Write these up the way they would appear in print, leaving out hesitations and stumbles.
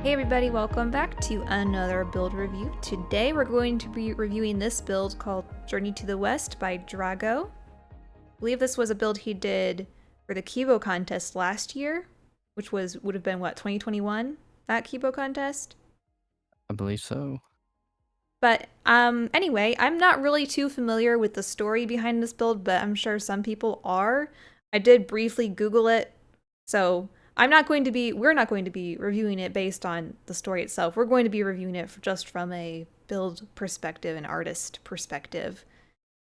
Hey everybody, welcome back to another build review. Today we're going to be reviewing this build called Journey to the West by Drago. I believe this was a build he did for the Kibo contest last year, which would have been what, 2021? That Kibo contest? I believe so. But anyway, I'm not really too familiar with the story behind this build, but I'm sure some people are. I did briefly Google it, so we're not going to be reviewing it based on the story itself. We're going to be reviewing it just from a build perspective and artist perspective,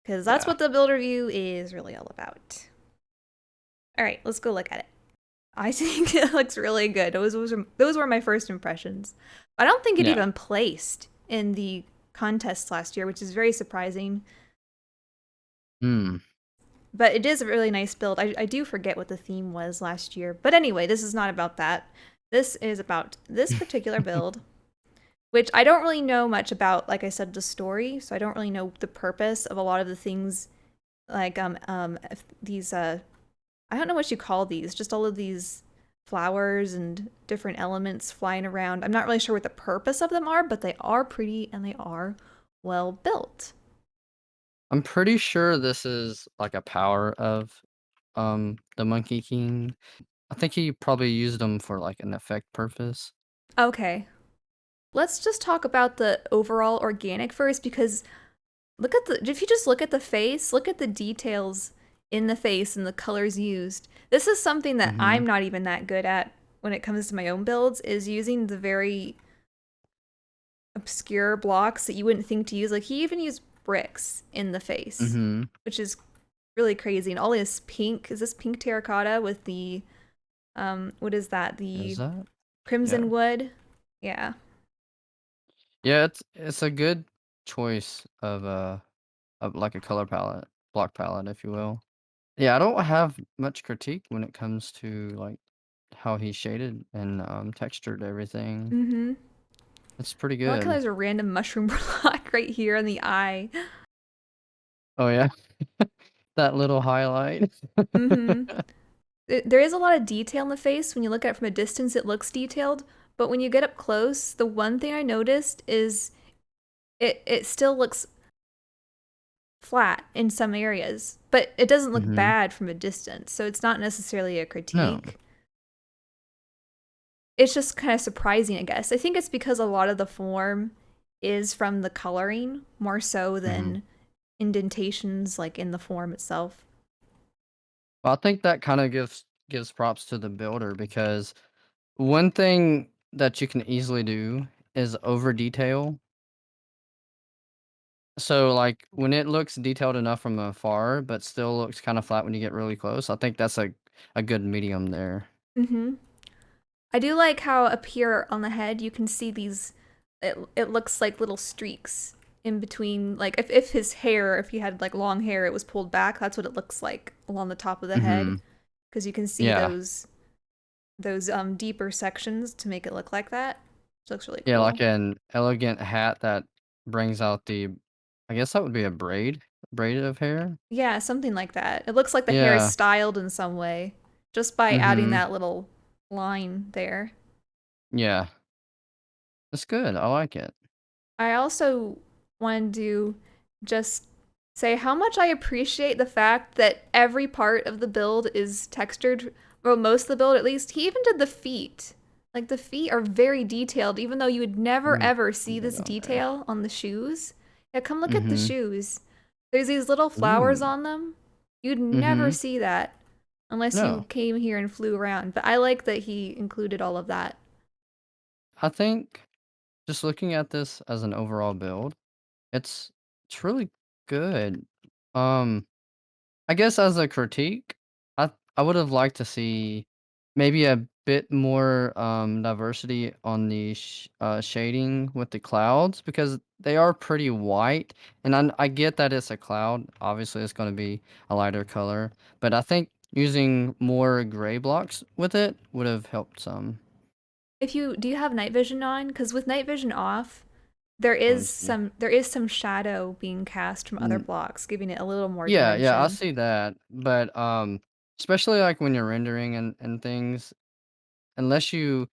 because that's Yeah. what the build review is really all about. All right, let's go look at it. I think it looks really good. Those were my first impressions. I don't think it Yeah. even placed in the contest last year, which is very surprising. Hmm. But it is a really nice build. I do forget what the theme was last year. But anyway, this is not about that. This is about this particular build, which I don't really know much about, like I said, the story. So I don't really know the purpose of a lot of the things like these I don't know what you call these, just all of these flowers and different elements flying around. I'm not really sure what the purpose of them are, but they are pretty and they are well built. I'm pretty sure this is like a power of the Monkey King. I think he probably used them for like an effect purpose. Okay. Let's just talk about the overall organic first because look at if you just look at the face, look at the details in the face and the colors used. This is something that Mm-hmm. I'm not even that good at when it comes to my own builds is using the very obscure blocks that you wouldn't think to use. Like he even used bricks in the face, Mm-hmm. which is really crazy. And all this pink, is this pink terracotta with the what is that? Is The that? Yeah. crimson wood? Yeah. Yeah, it's a good choice of like a color palette, block palette, if you will. Yeah, I don't have much critique when it comes to like how he shaded and textured everything. Mm-hmm. It's pretty I like how good. there's a random mushroom block right here in the eye. Oh yeah. That little highlight. Mm-hmm. There is a lot of detail in the face. When you look at it from a distance, it looks detailed. But when you get up close, the one thing I noticed is it still looks flat in some areas, but it doesn't look Mhm. bad from a distance. So it's not necessarily a No. critique. It's just kind of surprising, I guess. I think it's because a lot of the form is from the coloring more so Mhm. than indentations like in the form itself. Well, I think that kinda gives props to the builder because one thing that you can easily do is over detail. So, like, when it looks detailed enough from afar, but still looks kinda flat when you get really close, I think that's a good medium there. Mm-hmm. I do like how up here on the head you can see these. It looks like little streaks in between. Like if his hair, if he had like long hair, it was pulled back. That's what it looks like along the top of the head Mhm. because you can see Yeah. those deeper sections to make it look like that. Which looks really Yeah, like cool. an elegant hat that brings out I guess that would be a braid of hair? Yeah, something like that. It looks like the hair is Yeah. styled in some way just by adding Mhm. that little line there. Yeah. That's good, I like it. I also wanted to just say how much I appreciate the fact that every part of the build is textured, well, most of the build at least. He even did the feet. Like the feet are very detailed, even though you would never Mm, ever see put this it on there. detail on the shoes. Yeah, come look at the Mhm. shoes. There's these little flowers Ooh. on them. You'd never Mhm. see that unless you No. came here and flew around. But I like that he included all of that. I think just looking at this as an overall build, it's it's really good. Um, I guess as a critique, I would have liked to see maybe a bit more diversity on the shading with the clouds because they are pretty white, and I get that it's a cloud. Obviously, it's going to be a lighter color, but I think using more gray blocks with it would have helped some. If you do you have night vision on? Because with night vision off, Let me see. there is some shadow being cast from other Mm, blocks, giving it a little more yeah, yeah, I dimension. see that, but especially like when you're rendering and things, unless you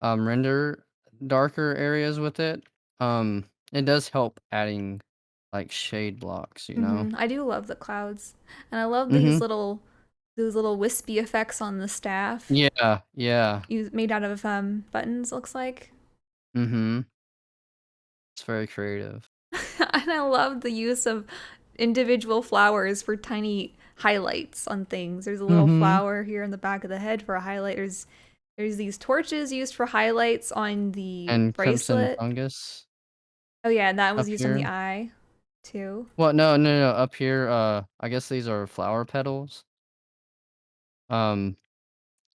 render darker areas with it, it does help adding, like, shade blocks, you know? I do love the clouds, and I love Mhm. these little wispy effects on the staff, Yeah, yeah. made out of buttons. Looks like. Mhm. It's very creative. And I love the use of individual flowers for tiny highlights on things. There's a little Mhm. flower here in the back of the head for a highlight. There's these torches used for highlights on the And crimson bracelet. fungus Oh yeah, and that was up used on the here. eye too. Well, no, no, no, up here, I guess these are flower petals. Um,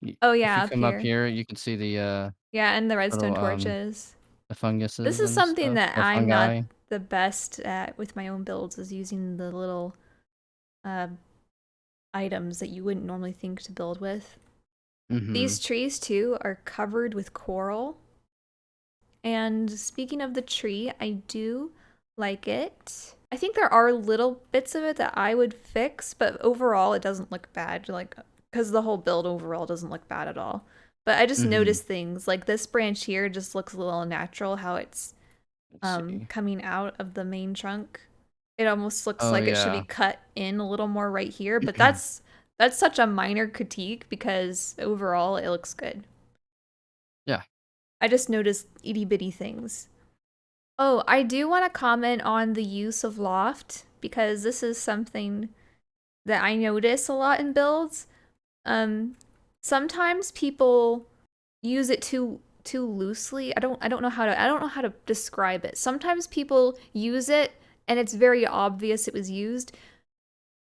y Oh if yeah, you up come up here. here, you can see the, Yeah, and the redstone little, torches. the This funguses is and something stuff, that or I'm not fungi. the best at with my own builds is using the little uh, items that you wouldn't normally think to build with. These Mhm. trees too are covered with coral. And speaking of the tree, I do like it. I think there are little bits of it that I would fix, but overall it doesn't look bad. Like, because the whole build overall doesn't look bad at all. But I just Mhm. noticed things like this branch here just looks a little unnatural how it's Let's see. coming out of the main trunk. It almost looks Oh, like it should be yeah. cut in a little more right here, but that's such a minor critique because overall it looks good. Yeah. I just noticed itty bitty things. Oh, I do want to comment on the use of loft because this is something that I notice a lot in builds. Um, Sometimes people use it too loosely. I don't know how to describe it. Sometimes people use it and it's very obvious it was used.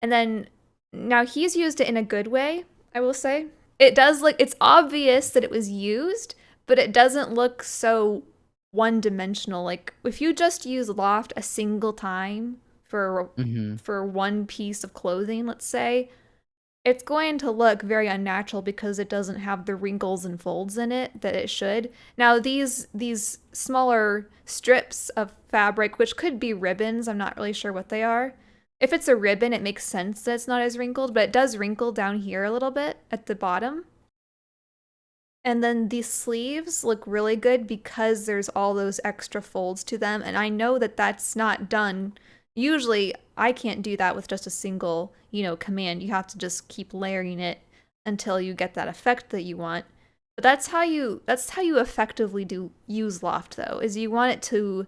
And then now he's used it in a good way, I will say. It does look it's obvious that it was used, but it doesn't look so one-dimensional. Like if you just use loft a single time Mhm. for one piece of clothing, let's say, it's going to look very unnatural because it doesn't have the wrinkles and folds in it that it should. Now these smaller strips of fabric, which could be ribbons, I'm not really sure what they are. If it's a ribbon, it makes sense that it's not as wrinkled, but it does wrinkle down here a little bit at the bottom. And then these sleeves look really good because there's all those extra folds to them. And I know that that's not done. Usually, I can't do that with just a single, command. You have to just keep layering it until you get that effect that you want. But that's how you effectively do use loft though, is you want it to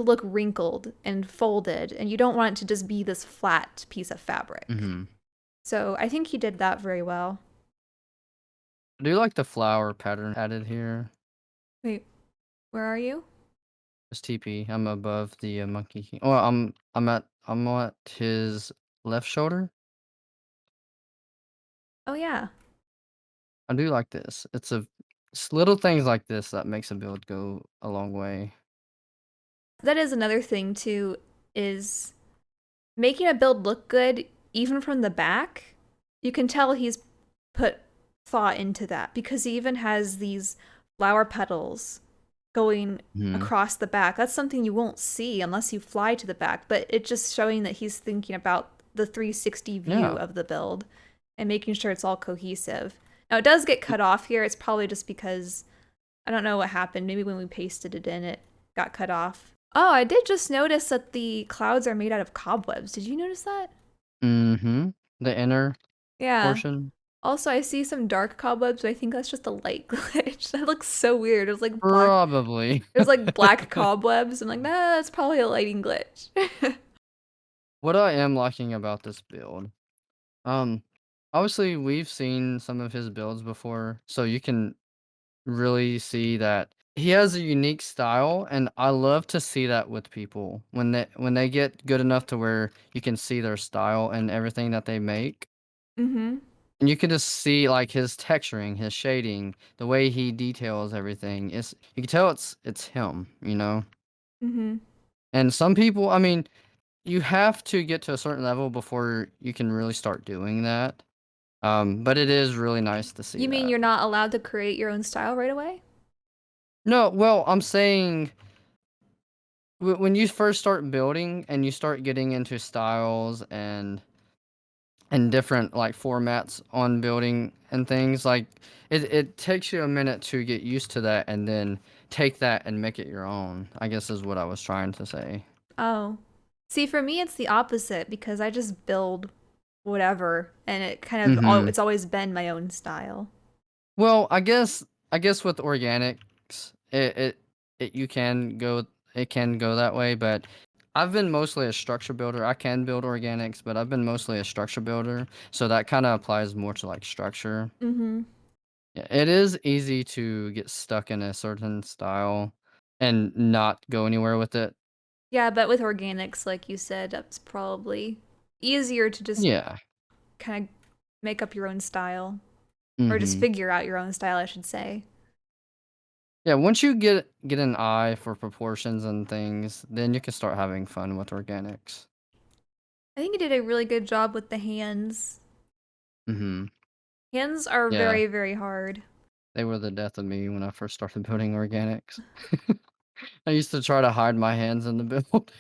look wrinkled and folded, and you don't want it to just be this flat piece of fabric. Mhm. So I think he did that very well. I do like the flower pattern added here. Wait, where are you? It's TP. I'm above the, Monkey King. Oh, I'm at his left shoulder. Oh yeah. I do like this. It's little things like this that makes a build go a long way. That is another thing too, is making a build look good even from the back. You can tell he's put thought into that because he even has these flower petals going Mhm. across the back. That's something you won't see unless you fly to the back, but it's just showing that he's thinking about the 360 view Yeah. of the build and making sure it's all cohesive. Now it does get cut off here. It's probably just because I don't know what happened. Maybe when we pasted it in, it got cut off. Oh, I did just notice that the clouds are made out of cobwebs. Did you notice that? Mhm. The inner Yeah. portion? Also, I see some dark cobwebs, but I think that's just a light glitch. That looks so weird. It was like black. Probably. There's like black cobwebs. I'm like, nah, that's probably a lighting glitch. What I am liking about this build, um, obviously, we've seen some of his builds before, so you can really see that he has a unique style, and I love to see that with people when they get good enough to where you can see their style and everything that they make. Mm-hmm. And you can just see like his texturing, his shading, the way he details everything. You can tell it's him, you know? Mm-hmm. And some people, I mean, you have to get to a certain level before you can really start doing that. But it is really nice to see You mean that. you're not allowed to create your own style right away? No, well, I'm saying when you first start building and you start getting into styles and and different like formats on building and things. Like it takes you a minute to get used to that and then take that and make it your own, I guess is what I was trying to say. Oh. See, for me, it's the opposite because I just build whatever, and it kind of Mm-hmm. it's always been my own style. Well, I guess with organics, it you can go it can go that way, but I've been mostly a structure builder. I can build organics, but I've been mostly a structure builder, so that kind of applies more to like structure. Mm-hmm. Yeah, it is easy to get stuck in a certain style and not go anywhere with it. Yeah, but with organics, like you said, that's probably easier to just Yeah. kind of make up your own style, or just Mhm. figure out your own style, I should say. Yeah, once you get an eye for proportions and things, then you can start having fun with organics. I think you did a really good job with the hands. Mhm. Hands are Yeah. very, very hard. They were the death of me when I first started building organics. I used to try to hide my hands in the build.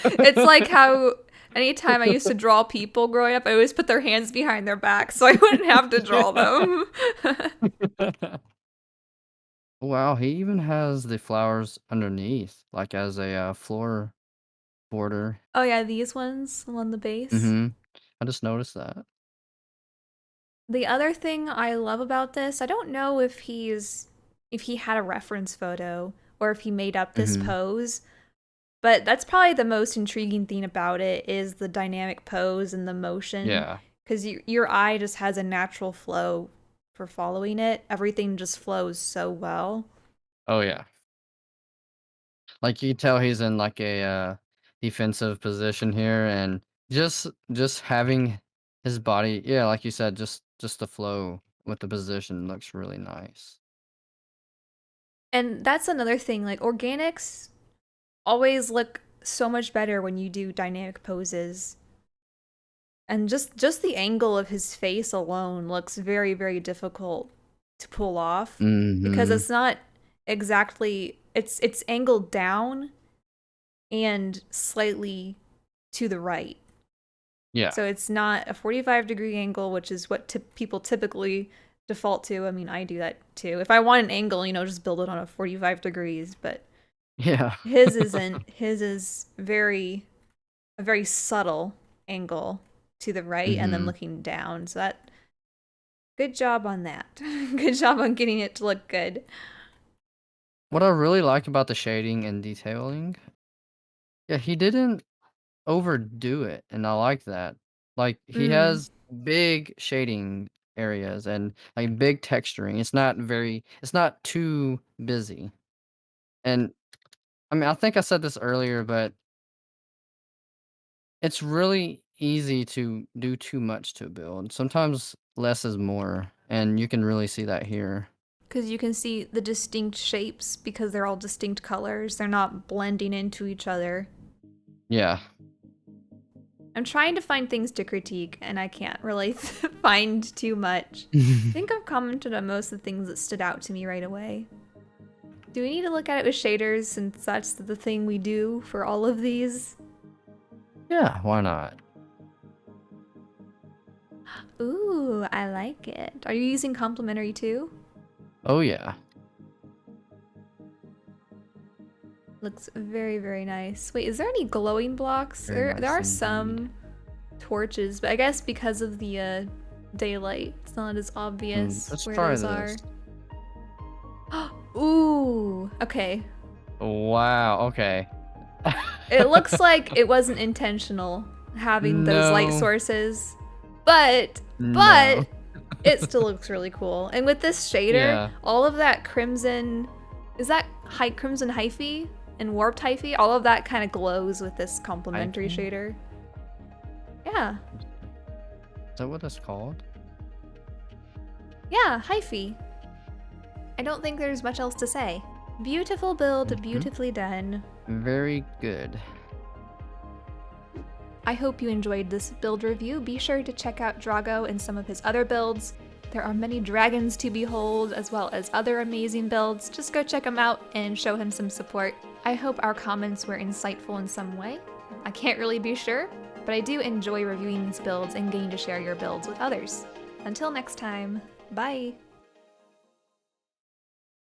It's like how anytime I used to draw people growing up, I always put their hands behind their back so I wouldn't have to draw Yeah. them. Wow, he even has the flowers underneath, like as a floor border. Oh yeah, these ones along the base. Mhm. I just noticed that. The other thing I love about this, I don't know if he had a reference photo or if he made up this Mhm. pose, but that's probably the most intriguing thing about it is the dynamic pose and the motion Yeah. because your eye just has a natural flow for following it. Everything just flows so well. Oh yeah. Like you can tell he's in like a defensive position here and just having his body, yeah, like you said, just the flow with the position looks really nice. And that's another thing, like organics always look so much better when you do dynamic poses. And just the angle of his face alone looks very, very difficult to pull off because Mhm. it's not exactly it's angled down and slightly to the right. Yeah. So it's not a 45-degree angle, which is what people typically default to. I mean, I do that too. If I want an angle, just build it on a 45 degrees, but Yeah. his isn't. His is a very subtle angle to the right and then Mhm. looking down. So that good job on that. Good job on getting it to look good. What I really like about the shading and detailing, yeah, he didn't overdo it, and I like that. Like he Mm. has big shading areas and like big texturing. It's not too busy. And I mean, I think I said this earlier, but it's really easy to do too much to build. Sometimes less is more, and you can really see that here. Because you can see the distinct shapes because they're all distinct colors. They're not blending into each other. Yeah. I'm trying to find things to critique, and I can't really find too much. I think I've commented on most of the things that stood out to me right away. Do we need to look at it with shaders since that's the thing we do for all of these? Yeah, why not? Ooh, I like it. Are you using complimentary too? Oh yeah. Looks very, very nice. Wait, is there any glowing blocks? Very There nice are indeed. some torches, but I guess because of the daylight, it's not as obvious Let's where try those this. are. Ooh, okay. Wow, okay. It looks like it wasn't intentional having those light No, sources, but no. it still looks really cool. And with this shader, Yeah. all of that crimson, is that crimson hyphae and warped hyphae? All of that kind of glows with this complementary Hyphy? shader. Yeah, Is that what it's called? yeah, hyphae. I don't think there's much else to say. Beautiful build, Mhm. beautifully done. Very good. I hope you enjoyed this build review. Be sure to check out Drago and some of his other builds. There are many dragons to behold, as well as other amazing builds. Just go check him out and show him some support. I hope our comments were insightful in some way. I can't really be sure, but I do enjoy reviewing these builds and getting to share your builds with others. Until next time, bye!